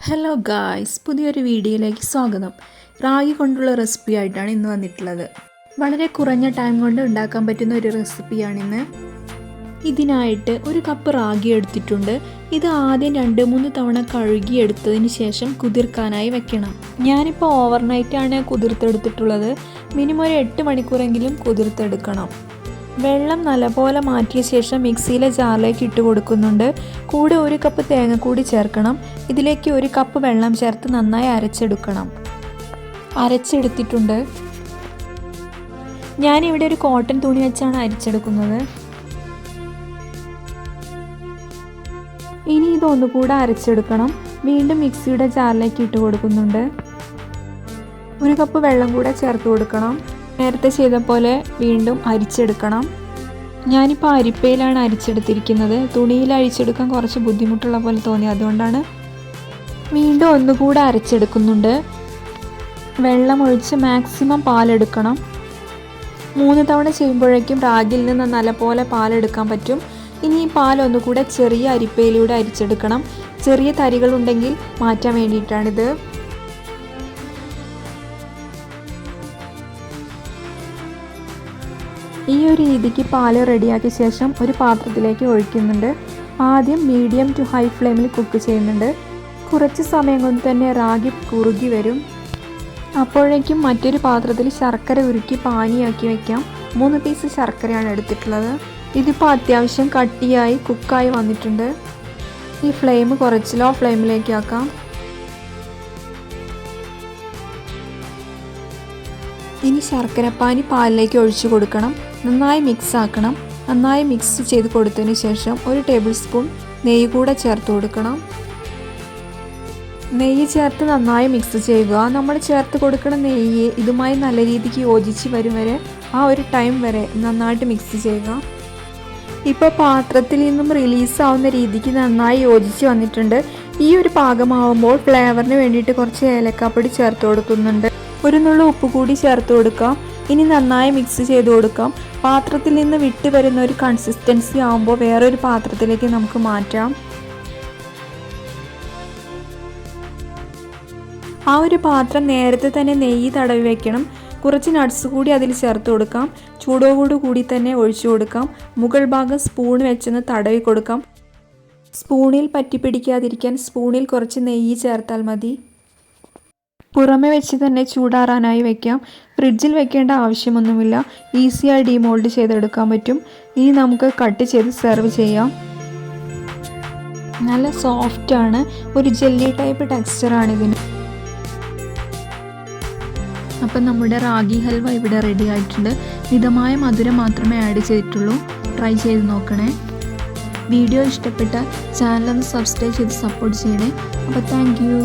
Hello guys, പുതിയൊരു വീഡിയോയിലേക്ക് സ്വാഗതം. റാഗി കൊണ്ടുള്ള റെസിപ്പി ആയിട്ടാണ് ഇന്ന് വന്നിട്ടുള്ളത്. വളരെ കുറഞ്ഞ ടൈം കൊണ്ട് ഉണ്ടാക്കാൻ പറ്റുന്ന ഒരു റെസിപ്പിയാണിന്ന്. ഇതിനായിട്ട് ഒരു കപ്പ് റാഗി എടുത്തിട്ടുണ്ട്. ഇത് ആദ്യം 2-3 തവണ കഴുകിയെടുത്തതിന് ശേഷം കുതിർക്കാനായി വെക്കണം. ഞാനിപ്പോൾ ഓവർനൈറ്റാണ് കുതിർത്തെടുത്തിട്ടുള്ളത്. മിനിമം ഒരു 8 മണിക്കൂറെങ്കിലും കുതിർത്തെടുക്കണം. വെള്ളം നല്ലപോലെ മാറ്റിയ ശേഷം മിക്സിയിലെ ജാറിലേക്ക് ഇട്ട് കൊടുക്കുന്നുണ്ട്. കൂടെ 1 കപ്പ് തേങ്ങ കൂടി ചേർക്കണം. ഇതിലേക്ക് 1 കപ്പ് വെള്ളം ചേർത്ത് നന്നായി അരച്ചെടുക്കണം. അരച്ചെടുത്തിട്ടുണ്ട്. ഞാനിവിടെ ഒരു കോട്ടൺ തുണി വെച്ചാണ് അരച്ചെടുക്കുന്നത്. ഇനി ഇതൊന്നുകൂടെ അരച്ചെടുക്കണം. വീണ്ടും മിക്സിയുടെ ജാറിലേക്ക് ഇട്ട് കൊടുക്കുന്നുണ്ട്. 1 കപ്പ് വെള്ളം കൂടെ ചേർത്ത് കൊടുക്കണം. നേരത്തെ ചെയ്ത പോലെ വീണ്ടും അരിച്ചെടുക്കണം. ഞാനിപ്പോൾ അരിപ്പയിലാണ് അരിച്ചെടുത്തിരിക്കുന്നത്. തുണിയിൽ അരിച്ചെടുക്കാൻ കുറച്ച് ബുദ്ധിമുട്ടുള്ള പോലെ തോന്നി, അതുകൊണ്ടാണ് വീണ്ടും ഒന്നുകൂടെ അരച്ചെടുക്കുന്നുണ്ട്. വെള്ളം ഒഴിച്ച് മാക്സിമം പാലെടുക്കണം. 3 തവണ ചെയ്യുമ്പോഴേക്കും റാഗിയിൽ നിന്ന് നല്ലപോലെ പാലെടുക്കാൻ പറ്റും. ഇനി ഈ പാൽ ഒന്നുകൂടെ ചെറിയ അരിപ്പയിലൂടെ അരിച്ചെടുക്കണം. ചെറിയ തരികളുണ്ടെങ്കിൽ മാറ്റാൻ വേണ്ടിയിട്ടാണിത്. ഈ ഒരു രീതിക്ക് പാൽ റെഡിയാക്കിയ ശേഷം ഒരു പാത്രത്തിലേക്ക് ഒഴിക്കുന്നുണ്ട്. ആദ്യം മീഡിയം ടു ഹൈ ഫ്ലെയിമിൽ കുക്ക് ചെയ്യുന്നുണ്ട്. കുറച്ച് സമയം കൊണ്ട് തന്നെ റാഗി കുറുകി വരും. അപ്പോഴേക്കും മറ്റൊരു പാത്രത്തിൽ ശർക്കര ഉരുക്കി പാനിയാക്കി വയ്ക്കാം. 3 പീസ് ശർക്കരയാണ് എടുത്തിട്ടുള്ളത്. ഇതിപ്പോൾ അത്യാവശ്യം കട്ടിയായി കുക്കായി വന്നിട്ടുണ്ട്. ഈ ഫ്ലെയിം കുറച്ച് ലോ ഫ്ലെയിമിലേക്ക് ആക്കാം. ഇനി ശർക്കരപ്പാനി പാലിലേക്ക് ഒഴിച്ചു കൊടുക്കണം. നന്നായി മിക്സ് ആക്കണം. നന്നായി മിക്സ് ചെയ്ത് കൊടുത്തതിന് ശേഷം 1 ടേബിൾ സ്പൂൺ നെയ്യ് കൂടെ ചേർത്ത് കൊടുക്കണം. നെയ്യ് ചേർത്ത് നന്നായി മിക്സ് ചെയ്യുക. നമ്മൾ ചേർത്ത് കൊടുക്കുന്ന നെയ്യ് ഇതുമായി നല്ല രീതിക്ക് യോജിച്ച് വരും വരെ, ആ ഒരു ടൈം വരെ നന്നായിട്ട് മിക്സ് ചെയ്യുക. ഇപ്പോൾ പാത്രത്തിൽ നിന്നും റിലീസാവുന്ന രീതിക്ക് നന്നായി യോജിച്ച് വന്നിട്ടുണ്ട്. ഈ ഒരു പാകമാവുമ്പോൾ ഫ്ലേവറിന് വേണ്ടിയിട്ട് കുറച്ച് ഏലക്കാപ്പൊടി ചേർത്ത് കൊടുക്കുന്നുണ്ട്. 1 നുള്ളു ഉപ്പ് കൂടി ചേർത്ത് കൊടുക്കാം. ഇനി നന്നായി മിക്സ് ചെയ്ത് കൊടുക്കാം. പാത്രത്തിൽ നിന്ന് വിട്ട് വരുന്ന ഒരു കൺസിസ്റ്റൻസി ആകുമ്പോൾ വേറൊരു പാത്രത്തിലേക്ക് നമുക്ക് മാറ്റാം. ആ ഒരു പാത്രം നേരത്തെ തന്നെ നെയ്യ് തടവി വെക്കണം. കുറച്ച് നട്ട്സ് കൂടി അതിൽ ചേർത്ത് കൊടുക്കാം. ചൂടോടു കൂടി തന്നെ ഒഴിച്ചു കൊടുക്കാം. മുകൾ ഭാഗം സ്പൂൺ വെച്ചൊന്ന് തടവി കൊടുക്കാം. സ്പൂണിൽ പറ്റിപ്പിടിക്കാതിരിക്കാൻ സ്പൂണിൽ കുറച്ച് നെയ്യ് ചേർത്താൽ മതി. പുറമെ വെച്ച് തന്നെ ചൂടാറാനായി വെക്കാം. ഫ്രിഡ്ജിൽ വെക്കേണ്ട ആവശ്യമൊന്നുമില്ല. ഈസിയായി ഡീമോൾഡ് ചെയ്തെടുക്കാൻ പറ്റും. ഇനി നമുക്ക് കട്ട് ചെയ്ത് സെർവ് ചെയ്യാം. നല്ല സോഫ്റ്റാണ്. ഒരു ജെല്ലി ടൈപ്പ് ടെക്സ്ചറാണ് ഇതിന്. അപ്പം നമ്മുടെ റാഗി ഹൽവ ഇവിടെ റെഡി ആയിട്ടുണ്ട്. മിതമായ മധുരം മാത്രമേ ആഡ് ചെയ്തിട്ടുള്ളൂ. ട്രൈ ചെയ്ത് നോക്കണേ. വീഡിയോ ഇഷ്ടപ്പെട്ട ചാനലൊന്ന് സബ്സ്ക്രൈബ് ചെയ്ത് സപ്പോർട്ട് ചെയ്യണേ. അപ്പോൾ താങ്ക് യു.